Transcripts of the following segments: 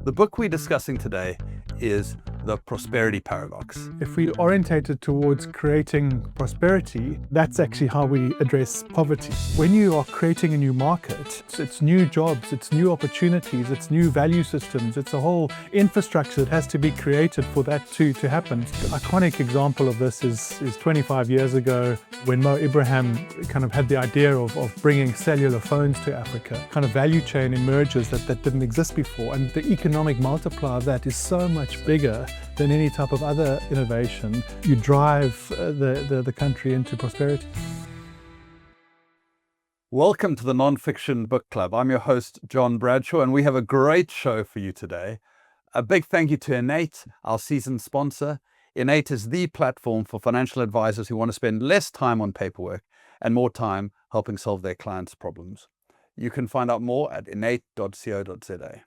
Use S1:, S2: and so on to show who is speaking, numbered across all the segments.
S1: The book we're discussing today is The Prosperity Paradox.
S2: If we orientated towards creating prosperity, that's actually how we address poverty. When you are creating a new market, it's new jobs, it's new opportunities, it's new value systems, it's a whole infrastructure that has to be created for that to happen. The iconic example of this is 25 years ago when Mo Ibrahim kind of had the idea of bringing cellular phones to Africa. Kind of value chain emerges that didn't exist before, and the economic multiplier of that is so much bigger than any type of other innovation. You drive the country into prosperity.
S1: Welcome to the Non-Fiction Book Club. I'm your host, John Bradshaw, and we have a great show for you today. A big thank you to Innate, our season sponsor. Innate is the platform for financial advisors who want to spend less time on paperwork and more time helping solve their clients' problems. You can find out more at innate.co.za.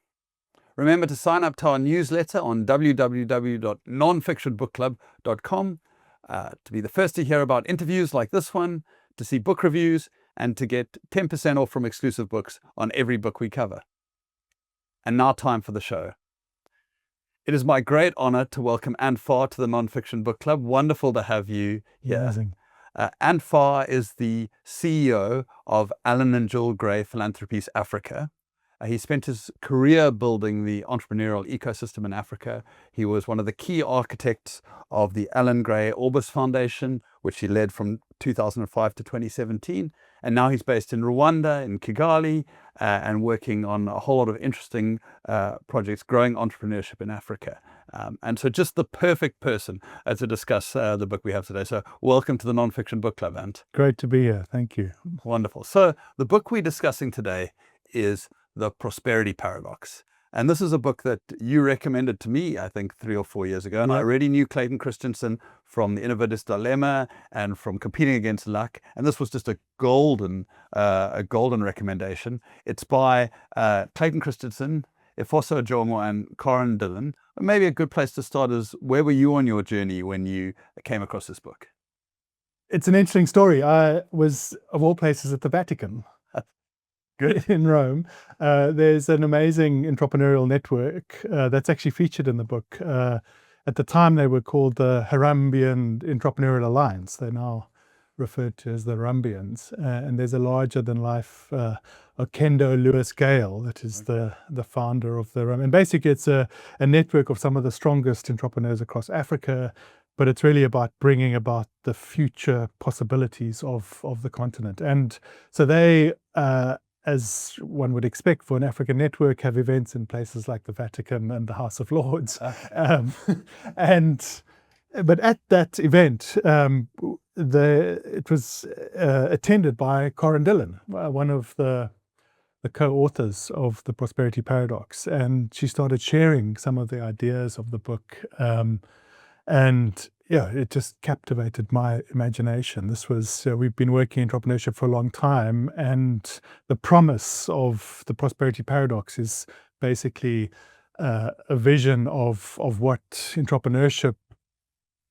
S1: Remember to sign up to our newsletter on www.nonfictionbookclub.com to be the first to hear about interviews like this one, to see book reviews, and to get 10% off from exclusive books on every book we cover. And now time for the show. It is my great honor to welcome Ann Farr to the Non-Fiction Book Club. Wonderful to have you here.
S2: Amazing.
S1: Ann Farr is the CEO of Allan Gill Gray Philanthropies Africa. He spent his career building the entrepreneurial ecosystem in Africa. He was one of the key architects of the Allan Gray Orbis Foundation, which he led from 2005 to 2017. And now he's based in Rwanda, in Kigali, and working on a whole lot of interesting projects, growing entrepreneurship in Africa. And so just the perfect person to discuss the book we have today. So welcome to the Non-Fiction Book Club, Ant.
S2: Great to be here. Thank you.
S1: Wonderful. So the book we're discussing today is The Prosperity Paradox. And this is a book that you recommended to me, I think, 3 or 4 years ago. And I already knew Clayton Christensen from The Innovator's Dilemma and from Competing Against Luck. And this was just a golden recommendation. It's by Clayton Christensen, Efosa, Ojomo, and Dillon. Maybe a good place to start is, where were you on your journey when you came across this book?
S2: It's an interesting story. I was, of all places, at the Vatican.
S1: Good.
S2: In Rome. There's an amazing entrepreneurial network that's actually featured in the book. At the time, they were called the Harambean Entrepreneurial Alliance. They're now referred to as the Harambeans. And there's a larger-than-life Okendo Lewis Gale that is the founder of the Ram. And basically, it's a network of some of the strongest entrepreneurs across Africa, but it's really about bringing about the future possibilities of the continent. And so they, as one would expect for an African network, have events in places like the Vatican and the House of Lords. But at that event, it was attended by Dillon, one of the co-authors of The Prosperity Paradox. And she started sharing some of the ideas of the book. And yeah, it just captivated my imagination. This was, we've been working in entrepreneurship for a long time, and the promise of The Prosperity Paradox is basically a vision of what entrepreneurship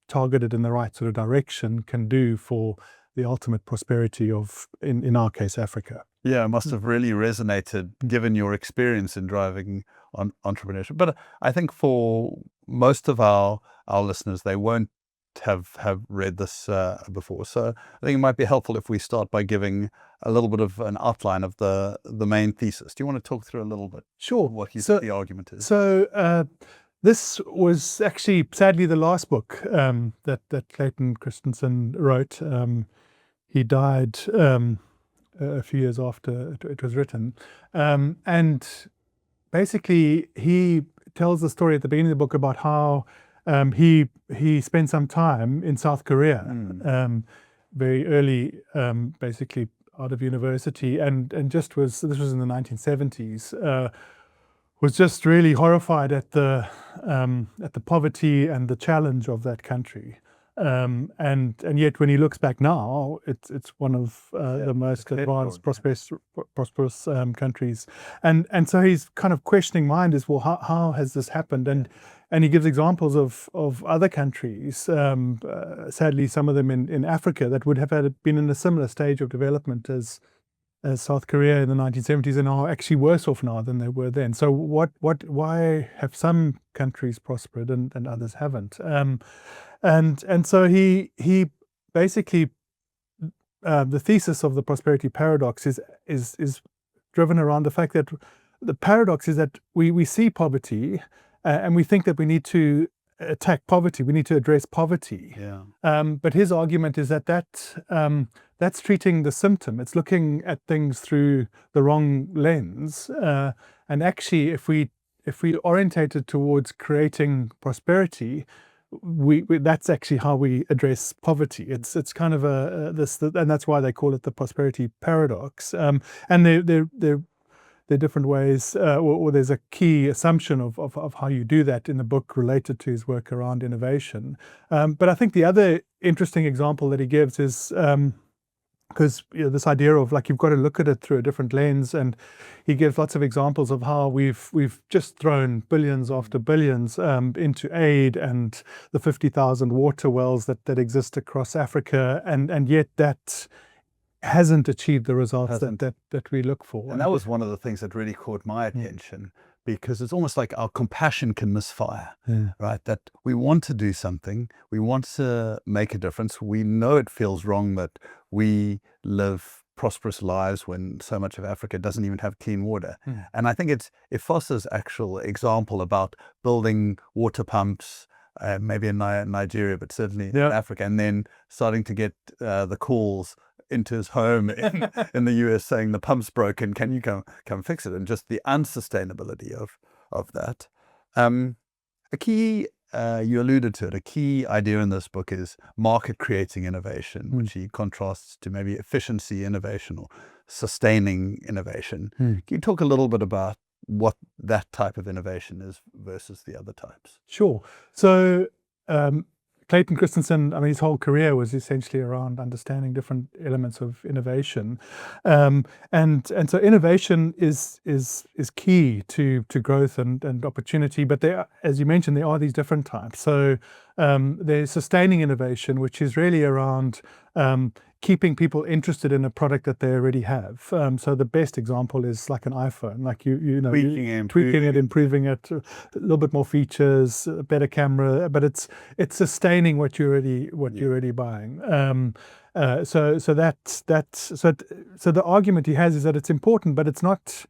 S2: targeted in the right sort of direction can do for the ultimate prosperity of, in our case, Africa.
S1: Yeah, it must have really resonated given your experience in driving on entrepreneurship. But I think for most of our listeners, they won't have read this before. So I think it might be helpful if we start by giving a little bit of an outline of the main thesis. Do you want to talk through a little bit?
S2: Sure.
S1: What you think the argument is?
S2: So this was actually, sadly, the last book that Clayton Christensen wrote. He died a few years after it was written. And basically, he tells the story at the beginning of the book about how he spent some time in South Korea, very early, basically out of university, and this was in the 1970s. Was just really horrified at the poverty and the challenge of that country. And yet, when he looks back now, it's one of the most advanced, prosperous countries. And so he's kind of questioning mind is, well, how has this happened? And he gives examples of other countries, sadly some of them in Africa, that would have been in a similar stage of development as South Korea in the 1970s and are actually worse off now than they were then. So why have some countries prospered and others haven't? And so he basically, the thesis of the prosperity paradox is driven around the fact that the paradox is that we see poverty and we think that we need to attack poverty, we need to address poverty.
S1: Yeah.
S2: But his argument is that that's treating the symptom. It's looking at things through the wrong lens. And actually, if we orientated towards creating prosperity, that's actually how we address poverty. It's kind of and that's why they call it the prosperity paradox. And there are different ways, or there's a key assumption of how you do that in the book related to his work around innovation. But I think the other interesting example that he gives is because this idea of like you've got to look at it through a different lens, and he gives lots of examples of how we've just thrown billions after billions into aid and the 50,000 water wells that exist across Africa, and yet that hasn't achieved the results that we look for.
S1: And that was one of the things that really caught my attention, because it's almost like our compassion can misfire, right? That we want to do something, we want to make a difference. We know it feels wrong that we live prosperous lives when so much of Africa doesn't even have clean water. And I think it's Efosa's actual example about building water pumps, maybe in Nigeria, but certainly in Africa, and then starting to get the calls into his home in the US saying the pump's broken, can you come fix it? And just the unsustainability of that. A key, you alluded to it, a key idea in this book is market creating innovation, which he contrasts to maybe efficiency innovation or sustaining innovation. Can you talk a little bit about what that type of innovation is versus the other types?
S2: Sure. So Clayton Christensen, I mean, his whole career was essentially around understanding different elements of innovation, and so innovation is key to growth and opportunity. But there, as you mentioned, there are these different types. So there's sustaining innovation, which is really around keeping people interested in a product that they already have. So the best example is like an iPhone, like tweaking it, improving it, a little bit more features, a better camera, but it's sustaining what you're already buying. So the argument he has is that it's important, but it's not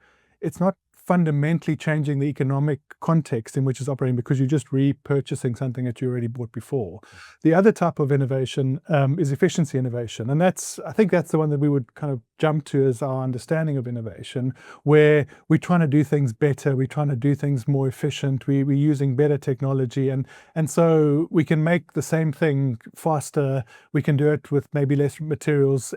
S2: fundamentally changing the economic context in which it's operating, because you're just repurchasing something that you already bought before. The other type of innovation is efficiency innovation, and I think that's the one that we would kind of jump to as our understanding of innovation, where we're trying to do things better, we're trying to do things more efficient, we're using better technology, and so we can make the same thing faster, we can do it with maybe less materials,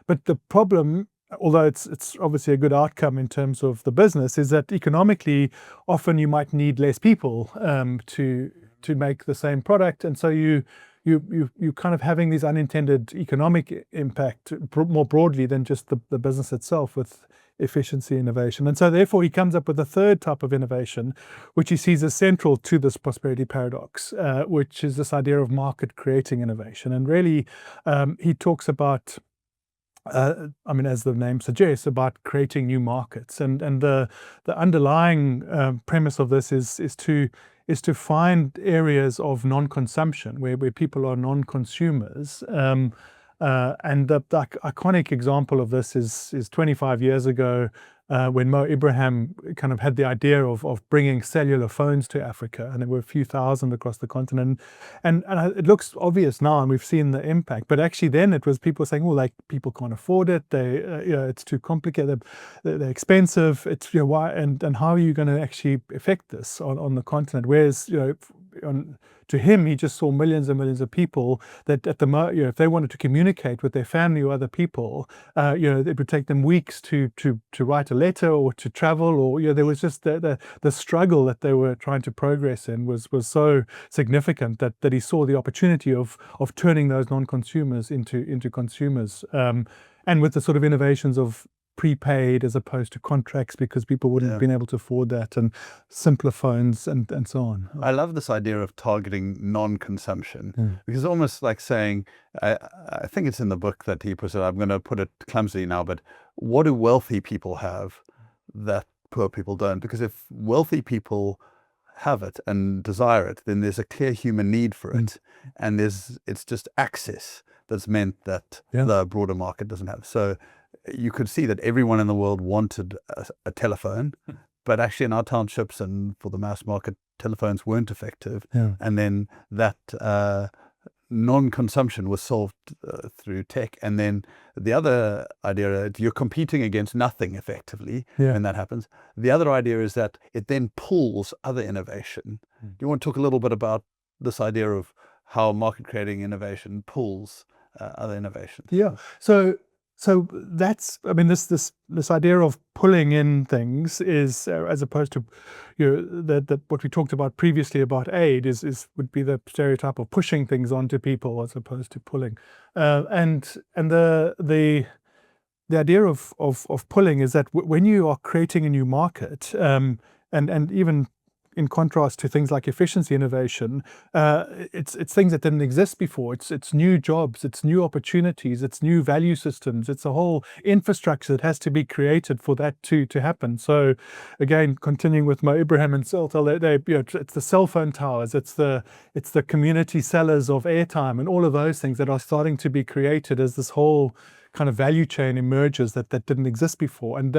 S2: but the problem, although it's obviously a good outcome in terms of the business, is that economically, often you might need less people to make the same product, and so you kind of having these unintended economic impact more broadly than just the business itself with efficiency innovation. And so therefore he comes up with a third type of innovation, which he sees as central to this prosperity paradox, which is this idea of market creating innovation. And really he talks about as the name suggests, about creating new markets, and the underlying premise of this is to find areas of non-consumption where people are non-consumers. And the iconic example of this is 25 years ago, when Mo Ibrahim kind of had the idea of bringing cellular phones to Africa, and there were a few thousand across the continent, and it looks obvious now, and we've seen the impact. But actually, then it was people saying, "Well, like people can't afford it. It's too complicated. They're expensive. It's why and how are you going to actually affect this on the continent?" Whereas to him, he just saw millions and millions of people that if they wanted to communicate with their family or other people, it would take them weeks to write a letter or to travel, or there was just the struggle that they were trying to progress in was so significant that he saw the opportunity of turning those non-consumers into consumers, and with the sort of innovations of prepaid as opposed to contracts because people wouldn't have been able to afford that, and simpler phones and so on.
S1: I love this idea of targeting non-consumption because it's almost like saying, I think it's in the book that he puts it, I'm going to put it clumsily now, but what do wealthy people have that poor people don't? Because if wealthy people have it and desire it, then there's a clear human need for it. And it's just access that's meant that the broader market doesn't have. So you could see that everyone in the world wanted a telephone, but actually in our townships and for the mass market, telephones weren't effective. And then that non-consumption was solved through tech. And then the other idea, you're competing against nothing effectively when that happens. The other idea is that it then pulls other innovation. Do you want to talk a little bit about this idea of how market creating innovation pulls other innovations?
S2: Yeah. So that's, I mean, this idea of pulling in things is, as opposed to, what we talked about previously about aid would be the stereotype of pushing things onto people as opposed to pulling. And the idea of pulling is that when you are creating a new market, and even in contrast to things like efficiency innovation, it's things that didn't exist before. It's new jobs, it's new opportunities, it's new value systems, it's a whole infrastructure that has to be created for that to happen. So again, continuing with Mo Ibrahim and Celtel, it's the cell phone towers, it's the community sellers of airtime and all of those things that are starting to be created as this whole kind of value chain emerges that didn't exist before. And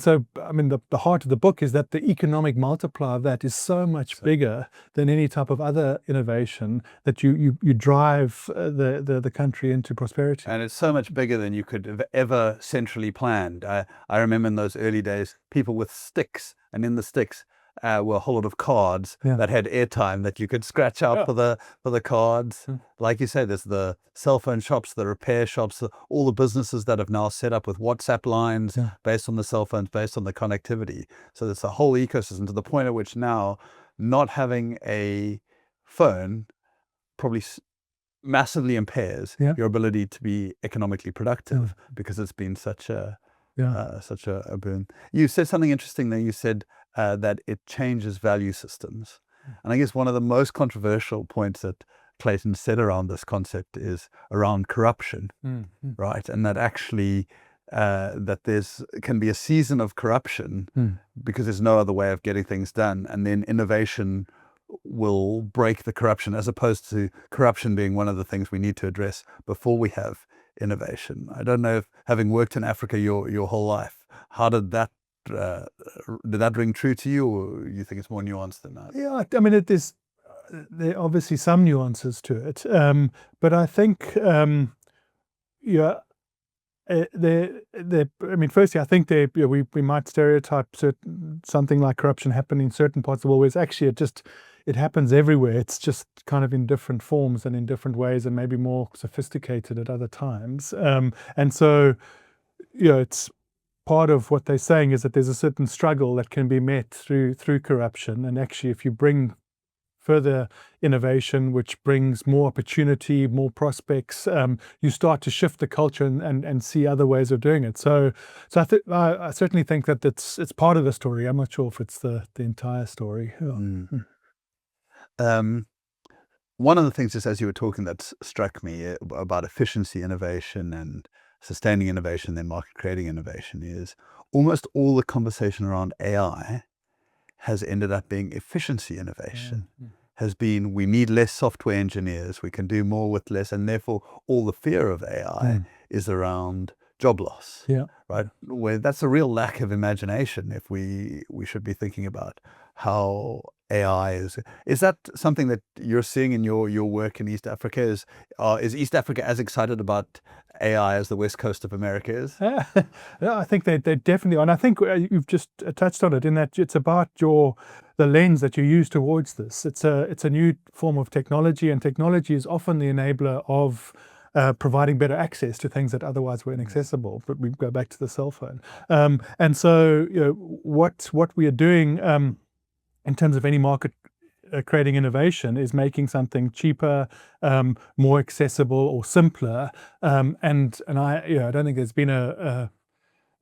S2: so, I mean, the heart of the book is that the economic multiplier of that is so much bigger than any type of other innovation, that you drive the country into prosperity.
S1: And it's so much bigger than you could have ever centrally planned. I remember in those early days, people with sticks, and in the sticks were a whole lot of cards that had airtime that you could scratch out for the cards. Like you say, there's the cell phone shops, the repair shops, all the businesses that have now set up with WhatsApp lines based on the cell phones, based on the connectivity. So there's a whole ecosystem, to the point at which now not having a phone probably massively impairs your ability to be economically productive because it's been such a boon. You said something interesting there. You said that it changes value systems. And I guess one of the most controversial points that Clayton said around this concept is around corruption, right? And that actually that can be a season of corruption because there's no other way of getting things done. And then innovation will break the corruption, as opposed to corruption being one of the things we need to address before we have innovation. I don't know if, having worked in Africa your whole life, how did that ring true to you, or you think it's more nuanced than that?
S2: Yeah, I mean, there are obviously some nuances to it, but I think, I mean, firstly, I think we might stereotype something like corruption happening in certain parts of the world, whereas actually it happens everywhere. It's just kind of in different forms and in different ways, and maybe more sophisticated at other times. And so, it's part of what they're saying is that there's a certain struggle that can be met through corruption. And actually, if you bring further innovation, which brings more opportunity, more prospects, you start to shift the culture and see other ways of doing it. So I certainly think that it's part of the story. I'm not sure if it's the entire story.
S1: One of the things, just as you were talking, that struck me about efficiency innovation and sustaining innovation, then market creating innovation, is almost all the conversation around AI has ended up being efficiency innovation. Has been, we need less software engineers, we can do more with less, and therefore all the fear of AI is around job loss. Right? Where that's a real lack of imagination if we should be thinking about how AI is that something that you're seeing in your work in East Africa? Is East Africa as excited about AI as the West Coast of America is?
S2: Yeah, I think they definitely are. And I think you've just touched on it, in that it's about the lens that you use towards this. It's a new form of technology, and technology is often the enabler of providing better access to things that otherwise were inaccessible. But we go back to the cell phone. And so, what we are doing in terms of any market creating innovation is making something cheaper, more accessible or simpler. And I don't think there's been a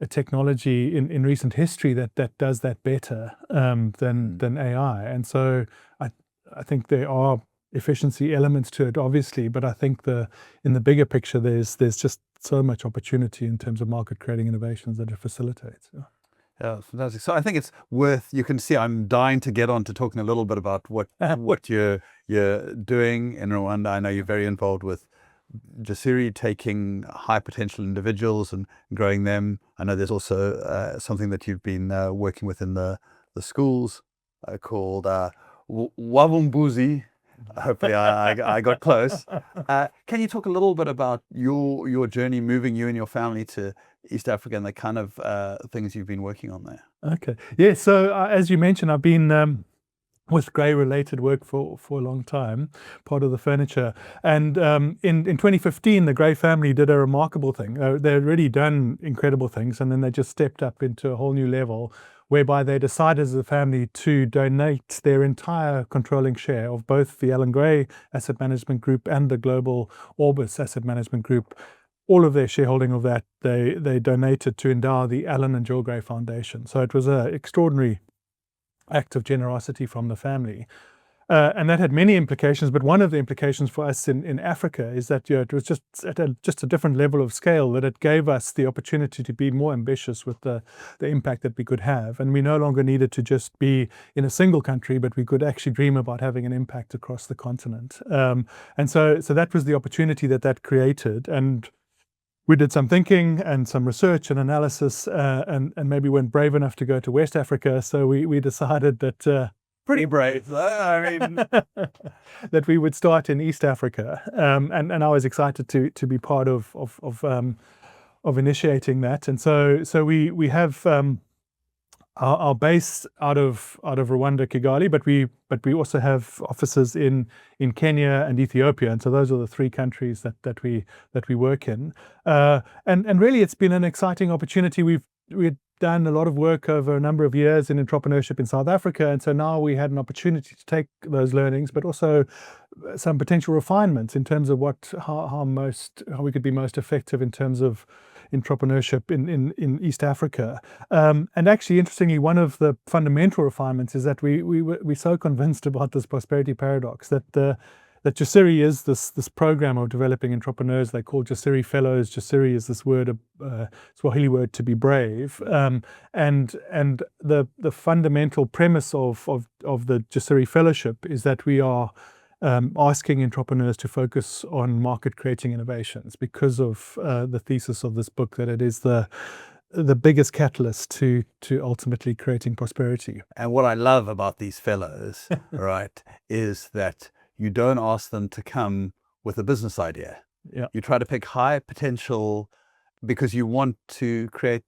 S2: a technology in recent history that does that better than AI. And so I think there are efficiency elements to it, obviously, but I think in the bigger picture, there's just so much opportunity in terms of market creating innovations that it facilitates. Yeah.
S1: Yeah, fantastic. So I think it's worth, you can see I'm dying to get on to talking a little bit about what you're doing in Rwanda. I know you're very involved with Jasiri, taking high potential individuals and growing them. I know there's also something that you've been working with in the schools called Wavumbuzi. Hopefully I got close. Can you talk a little bit about your journey moving you and your family to East Africa and the kind of things you've been working on there?
S2: Okay. Yeah, so as you mentioned, I've been with Gray-related work for a long time, part of the furniture. And in 2015, the Gray family did a remarkable thing. They'd already done incredible things, and then they just stepped up into a whole new level, whereby they decided as a family to donate their entire controlling share of both the Allan Gray Asset Management Group and the Global Orbis Asset Management Group. All of their shareholding of that, they donated to endow the Allan Gill Gray Foundation. So it was an extraordinary act of generosity from the family. And that had many implications, but one of the implications for us in Africa is that it was just at a different level of scale, that it gave us the opportunity to be more ambitious with the impact that we could have. And we no longer needed to just be in a single country, but we could actually dream about having an impact across the continent. And so that was the opportunity that created. And we did some thinking and some research and analysis, and maybe weren't brave enough to go to West Africa. So we decided that
S1: Pretty brave, I mean,
S2: that we would start in East Africa, and I was excited to be part of initiating that. And so we have our base out of Rwanda, Kigali, but we also have offices in Kenya and Ethiopia, and so those are the three countries that we work in. And really, it's been an exciting opportunity. We've done a lot of work over a number of years in entrepreneurship in South Africa, and so now we had an opportunity to take those learnings, but also some potential refinements in terms of how we could be most effective in terms of entrepreneurship in East Africa. And actually, interestingly, one of the fundamental refinements is that we're so convinced about this prosperity paradox that Jasiri is this program of developing entrepreneurs. They call Jasiri Fellows. Jasiri is this word, Swahili word to be brave. And the fundamental premise of the Jasiri Fellowship is that we are asking entrepreneurs to focus on market creating innovations because of the thesis of this book, that it is the biggest catalyst to ultimately creating prosperity.
S1: And what I love about these fellows, right, is that you don't ask them to come with a business idea.
S2: Yeah.
S1: You try to pick high potential because you want to create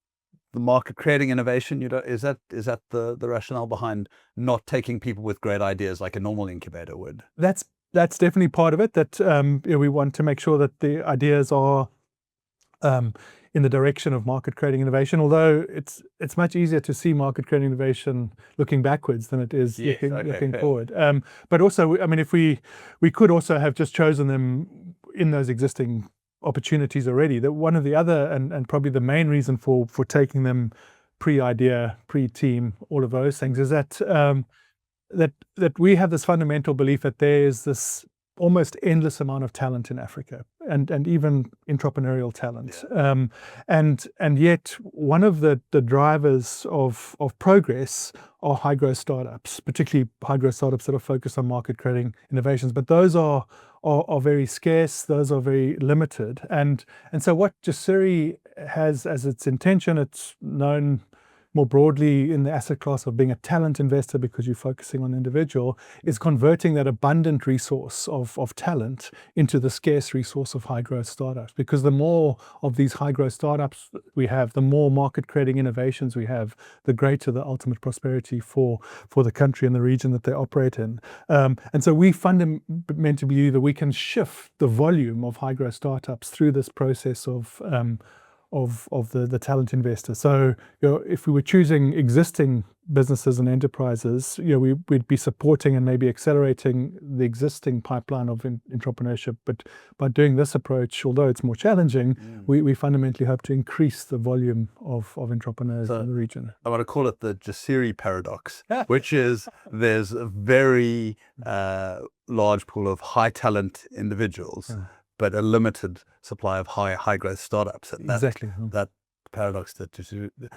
S1: the market creating innovation. Is that the rationale behind not taking people with great ideas like a normal incubator would?
S2: That's definitely part of it. That we want to make sure that the ideas are in the direction of market creating innovation. Although it's much easier to see market creating innovation looking backwards than it is looking forward. But also, I mean, if we could also have just chosen them in those existing opportunities already. That one of the other and probably the main reason for taking them pre-idea, pre-team, all of those things is that that we have this fundamental belief that there is this almost endless amount of talent in Africa, and even entrepreneurial talent.
S1: Yeah.
S2: And yet one of the drivers of progress are high growth startups, particularly high growth startups that are focused on market creating innovations. But those are very scarce, those are very limited. And so what Jasiri has as its intention, it's known more broadly in the asset class of being a talent investor because you're focusing on individual, is converting that abundant resource of talent into the scarce resource of high growth startups. Because the more of these high growth startups we have, the more market creating innovations we have, the greater the ultimate prosperity for the country and the region that they operate in. And so we fundamentally believe that we can shift the volume of high growth startups through this process of the talent investor. So if we were choosing existing businesses and enterprises, we'd be supporting and maybe accelerating the existing pipeline of entrepreneurship. But by doing this approach, although it's more challenging, we fundamentally hope to increase the volume of entrepreneurs in the region.
S1: I want to call it the Jasiri paradox, which is there's a very large pool of high talent individuals, but a limited supply of high growth startups. And
S2: Exactly.
S1: That paradox that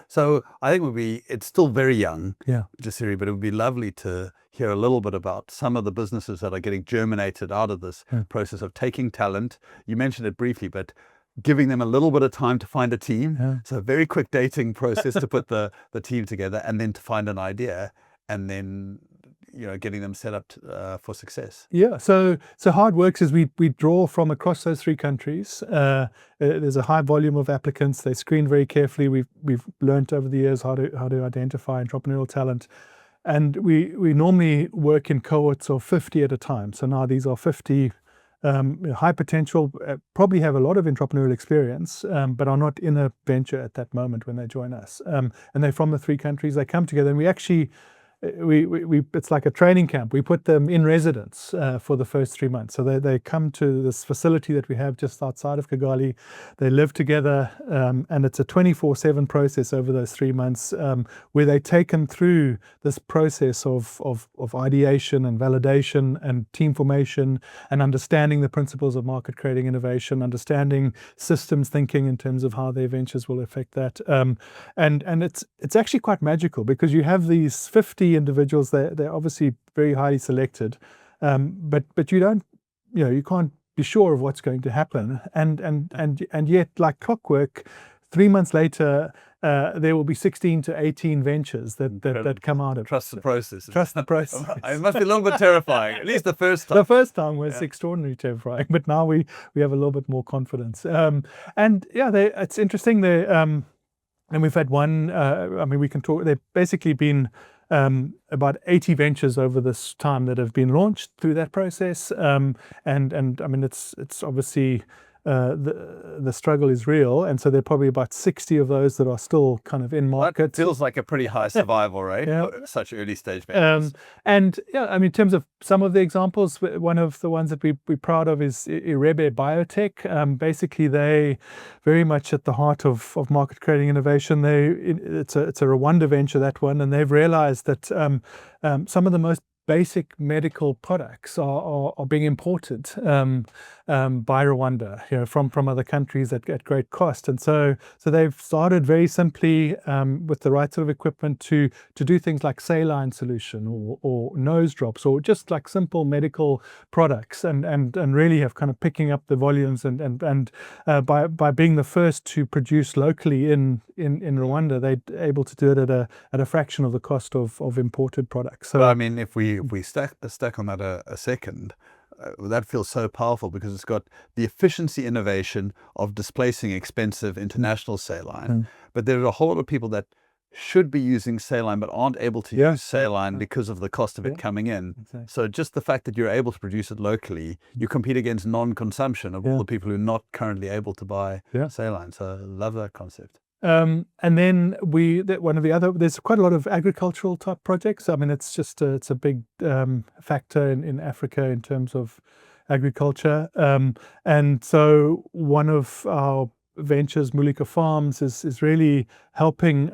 S1: so I think it's still very young, Jasiri, but it would be lovely to hear a little bit about some of the businesses that are getting germinated out of this process of taking talent. You mentioned it briefly, but giving them a little bit of time to find a team. So a very quick dating process to put the team together, and then to find an idea, and then getting them set up for success.
S2: Yeah. So how it works is we draw from across those 3 countries. There's a high volume of applicants. They screen very carefully. We've learned over the years how to identify entrepreneurial talent, and we normally work in cohorts of 50 at a time. So now these are 50 high potential, probably have a lot of entrepreneurial experience, but are not in a venture at that moment when they join us. And they're from the 3 countries. They come together, and we actually. It's like a training camp. We put them in residence for the first 3 months. So they come to this facility that we have just outside of Kigali. They live together, and it's a 24/7 process over those 3 months, where they're taken through this process of ideation and validation and team formation, and understanding the principles of market creating innovation, understanding systems thinking in terms of how their ventures will affect that. And it's actually quite magical, because you have these 50 individuals. They're obviously very highly selected, but you can't be sure of what's going to happen, and yet, like clockwork, 3 months later, there will be 16 to 18 ventures that come out of it.
S1: Trust the process.
S2: Trust the process.
S1: It must be a little bit terrifying, at least the first time.
S2: The first time was extraordinarily terrifying, but now we have a little bit more confidence. It's interesting. And we've had one. We can talk. They've basically been about 80 ventures over this time that have been launched through that process. It's obviously the struggle is real, and so there are probably about 60 of those that are still kind of in market.
S1: That feels like a pretty high survival rate for such early stage ventures.
S2: In terms of some of the examples, one of the ones that we're proud of is Irebe Biotech. Basically, they very much at the heart of market creating innovation. It's a Rwanda venture, that one, and they've realized that some of the most basic medical products are being imported by Rwanda, from other countries at great cost. And so they've started very simply with the right sort of equipment to do things like saline solution or nose drops, or just like simple medical products, and really have kind of picking up the volumes, and by being the first to produce locally in Rwanda, they're able to do it at a fraction of the cost of imported products. So
S1: if we stack on that a second, that feels so powerful, because it's got the efficiency innovation of displacing expensive international saline, but there are a whole lot of people that should be using saline but aren't able to use saline because of the cost of it coming in. Exactly. So just the fact that you're able to produce it locally, you compete against non-consumption of all the people who are not currently able to buy saline. So I love that concept.
S2: And then one of the other, there's quite a lot of agricultural type projects. It's a big factor in Africa in terms of agriculture. And so one of our ventures, Mulika Farms, is really helping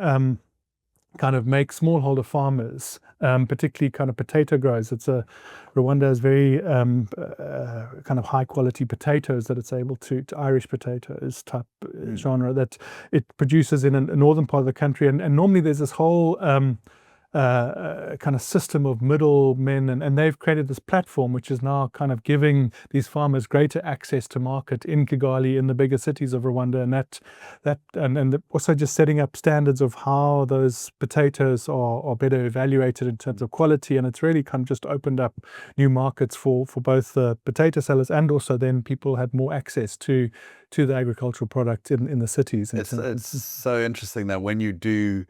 S2: kind of make smallholder farmers, particularly kind of potato growers. Rwanda has very kind of high quality potatoes that it's able to Irish potatoes type genre that it produces in a northern part of the country. And normally there's this whole kind of system of middlemen, and they've created this platform which is now kind of giving these farmers greater access to market in Kigali, in the bigger cities of Rwanda, and also just setting up standards of how those potatoes are better evaluated in terms of quality. And it's really kind of just opened up new markets for both the potato sellers, and also then people had more access to the agricultural product in the cities.
S1: It's so interesting that when you do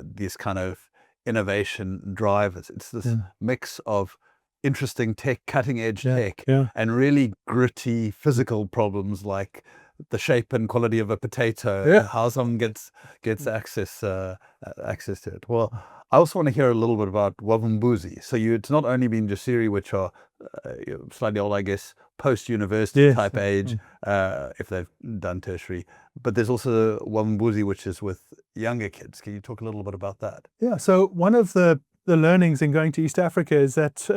S1: these kind of innovation drivers, it's this mix of interesting tech, cutting edge tech, and really gritty physical problems like the shape and quality of a potato,
S2: Yeah.
S1: how someone gets access to it. Well, I also want to hear a little bit about Wavumbuzi. So it's not only been Jasiri, which are slightly old, I guess, post-university type age, if they've done tertiary, but there's also Wavumbuzi, which is with younger kids. Can you talk a little bit about that?
S2: Yeah, so one of the learnings in going to East Africa is that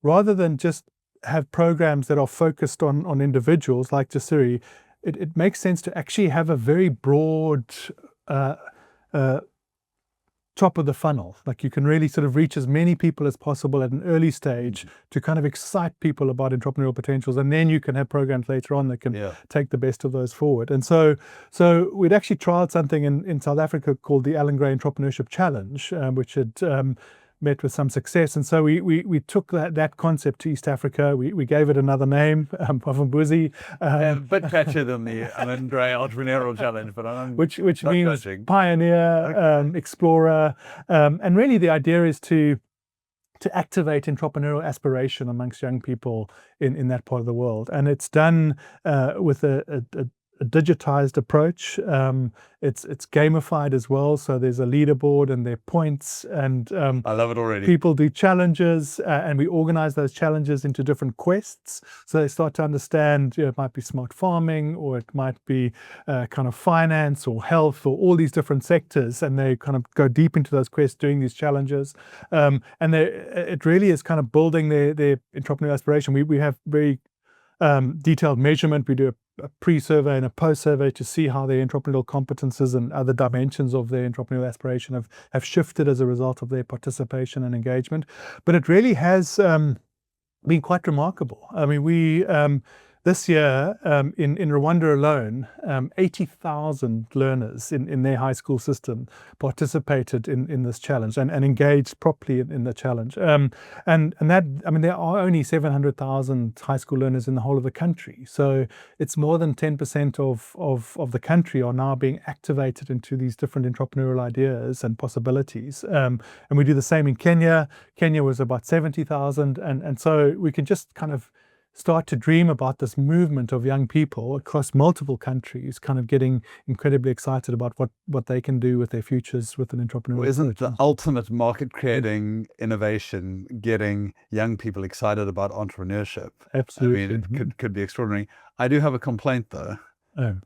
S2: rather than just have programs that are focused on individuals like Jasiri, it makes sense to actually have a very broad top of the funnel. Like you can really sort of reach as many people as possible at an early stage to kind of excite people about entrepreneurial potentials, and then you can have programs later on that can take the best of those forward. And so we'd actually trialed something in South Africa called the Allan Gray Entrepreneurship Challenge, which had met with some success. And so we took that concept to East Africa. We gave it another name, Wavumbuzi.
S1: A bit catchier than the Allan Gray Entrepreneurial Challenge, but
S2: which means judging. Pioneer, explorer. And really the idea is to activate entrepreneurial aspiration amongst young people in that part of the world. And it's done with a digitized approach. It's gamified as well, so there's a leaderboard and there are points, and
S1: I love it already.
S2: People do challenges, and we organize those challenges into different quests, so they start to understand, it might be smart farming, or it might be kind of finance or health, or all these different sectors, and they kind of go deep into those quests doing these challenges, and it really is kind of building their entrepreneurial aspiration. We have very detailed measurement. We do a pre-survey and a post-survey to see how their entrepreneurial competences and other dimensions of their entrepreneurial aspiration have shifted as a result of their participation and engagement. But it really has been quite remarkable. I mean, we this year in Rwanda alone, 80,000 learners in their high school system participated in this challenge and engaged properly in the challenge. And that, I mean, there are only 700,000 high school learners in the whole of the country. So it's more than 10% of the country are now being activated into these different entrepreneurial ideas and possibilities. And we do the same in Kenya. Kenya was about 70,000. And so we can just kind of start to dream about this movement of young people across multiple countries, kind of getting incredibly excited about what they can do with their futures with an entrepreneurial.
S1: Well, isn't the ultimate market creating innovation getting young people excited about entrepreneurship?
S2: Absolutely.
S1: I mean, it could be extraordinary. I do have a complaint though,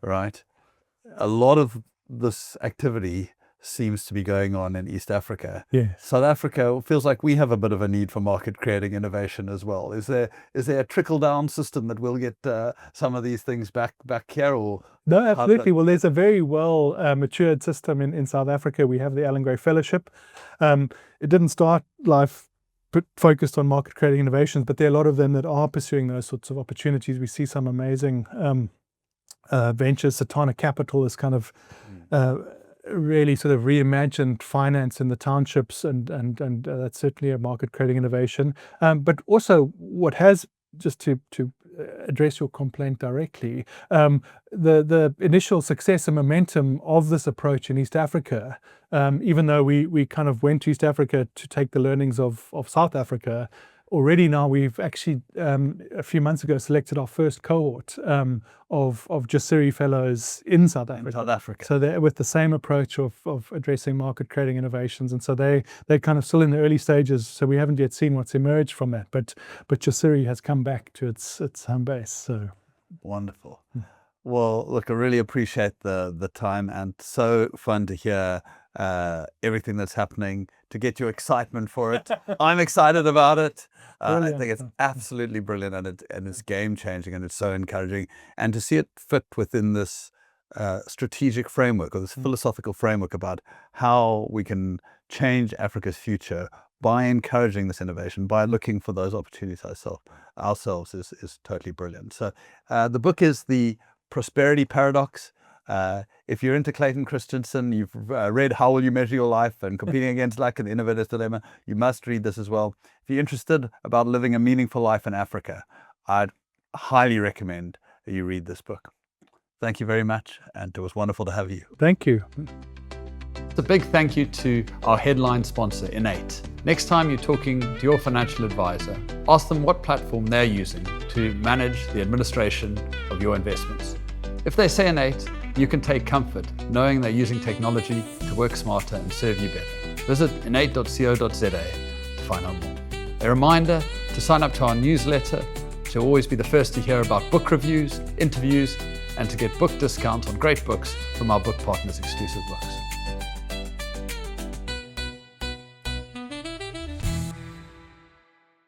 S1: right? A lot of this activity seems to be going on in East Africa.
S2: Yes.
S1: South Africa feels like we have a bit of a need for market creating innovation as well. Is there a trickle down system that will get some of these things back here? Or
S2: no, absolutely. Well, there's a very well matured system in South Africa. We have the Allan Gray Fellowship. It didn't start life focused on market creating innovations, but there are a lot of them that are pursuing those sorts of opportunities. We see some amazing ventures. Satana Capital is kind of really sort of reimagined finance in the townships, and that's certainly a market creating innovation. But also what has, just to address your complaint directly, the initial success and momentum of this approach in East Africa, even though we kind of went to East Africa to take the learnings of South Africa, already now we've actually a few months ago selected our first cohort of Jasiri fellows in South Africa. So they're with the same approach of addressing market creating innovations, and so they're kind of still in the early stages. So we haven't yet seen what's emerged from that, but Jasiri has come back to its home base. So
S1: wonderful. Well, look, I really appreciate the time, and so fun to hear everything that's happening, to get your excitement for it. I'm excited about it. I think it's absolutely brilliant, and it's game changing, and it's so encouraging. And to see it fit within this strategic framework, or this philosophical framework about how we can change Africa's future by encouraging this innovation, by looking for those opportunities ourselves is totally brilliant. So the book is The Prosperity Paradox. If you're into Clayton Christensen, you've read How Will You Measure Your Life and Competing Against Luck and The Innovator's Dilemma, you must read this as well. If you're interested about living a meaningful life in Africa, I'd highly recommend that you read this book. Thank you very much, and it was wonderful to have you.
S2: Thank you.
S1: A big thank you to our headline sponsor, Innate. Next time you're talking to your financial advisor, ask them what platform they're using to manage the administration of your investments. If they say innate, you can take comfort knowing they're using technology to work smarter and serve you better. Visit innate.co.za to find out more. A reminder to sign up to our newsletter to always be the first to hear about book reviews, interviews, and to get book discounts on great books from our book partners' exclusive books.